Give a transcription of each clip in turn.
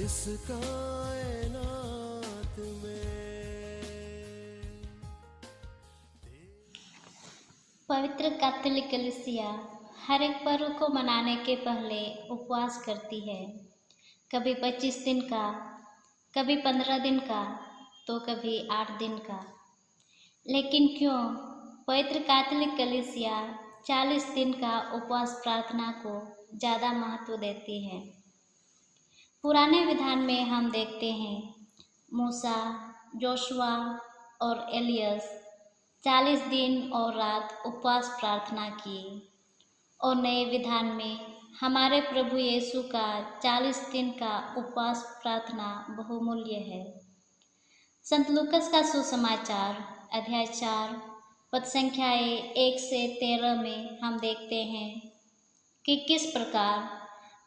इस कायनात में। पवित्र कैथोलिक कलीसिया हर एक पर्व को मनाने के पहले उपवास करती है। कभी 25 दिन का, कभी 15 दिन का, तो कभी 8 दिन का। लेकिन क्यों पवित्र कैथोलिक कलीसिया 40 दिन का उपवास प्रार्थना को ज़्यादा महत्व देती है? पुराने विधान में हम देखते हैं मूसा, जोशुआ और एलियस 40 दिन और रात उपवास प्रार्थना किए, और नए विधान में हमारे प्रभु यीशु का 40 दिन का उपवास प्रार्थना बहुमूल्य है। संत लूकस का सुसमाचार अध्याय 4 पद संख्याएँ 1 से 13 में हम देखते हैं कि किस प्रकार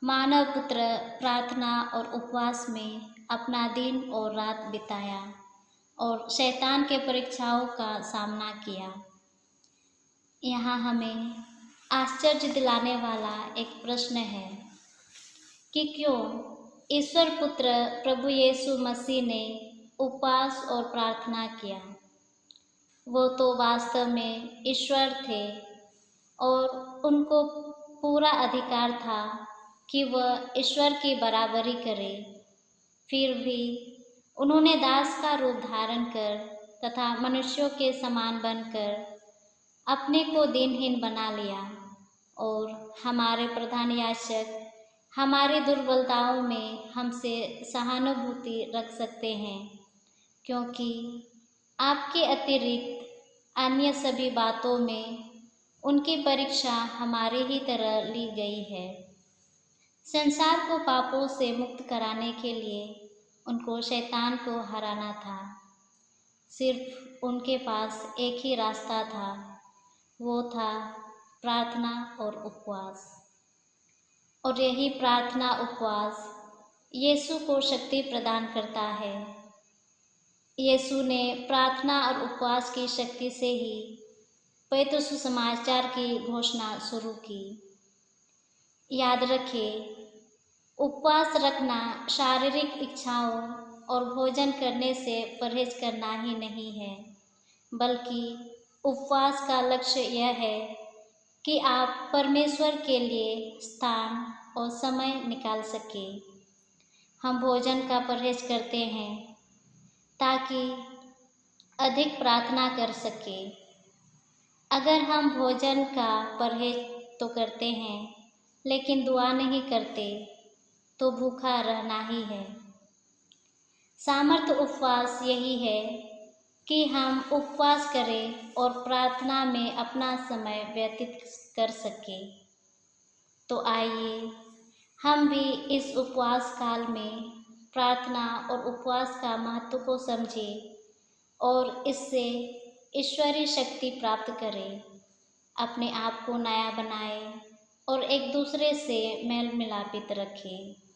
मानव पुत्र प्रार्थना और उपवास में अपना दिन और रात बिताया और शैतान के परीक्षाओं का सामना किया। यहाँ हमें आश्चर्य दिलाने वाला एक प्रश्न है कि क्यों ईश्वर पुत्र प्रभु यीशु मसीह ने उपवास और प्रार्थना किया। वो तो वास्तव में ईश्वर थे और उनको पूरा अधिकार था कि वह ईश्वर की बराबरी करे। फिर भी उन्होंने दास का रूप धारण कर तथा मनुष्यों के समान बनकर अपने को दीनहीन बना लिया, और हमारे प्रधान याजक हमारी दुर्बलताओं में हमसे सहानुभूति रख सकते हैं, क्योंकि आपके अतिरिक्त अन्य सभी बातों में उनकी परीक्षा हमारी ही तरह ली गई है। संसार को पापों से मुक्त कराने के लिए उनको शैतान को हराना था। सिर्फ उनके पास एक ही रास्ता था, वो था प्रार्थना और उपवास। और यही प्रार्थना उपवास यीशु को शक्ति प्रदान करता है। यीशु ने प्रार्थना और उपवास की शक्ति से ही पवित्र सुसमाचार की घोषणा शुरू की। याद रखें, उपवास रखना शारीरिक इच्छाओं और भोजन करने से परहेज करना ही नहीं है, बल्कि उपवास का लक्ष्य यह है कि आप परमेश्वर के लिए स्थान और समय निकाल सकें। हम भोजन का परहेज करते हैं ताकि अधिक प्रार्थना कर सकें। अगर हम भोजन का परहेज तो करते हैं लेकिन दुआ नहीं करते तो भूखा रहना ही है। सामर्थ्य उपवास यही है कि हम उपवास करें और प्रार्थना में अपना समय व्यतीत कर सकें। तो आइए हम भी इस उपवास काल में प्रार्थना और उपवास का महत्व को समझें और इससे ईश्वरीय शक्ति प्राप्त करें, अपने आप को नया बनाएं और एक दूसरे से मेल मिलापित रखें।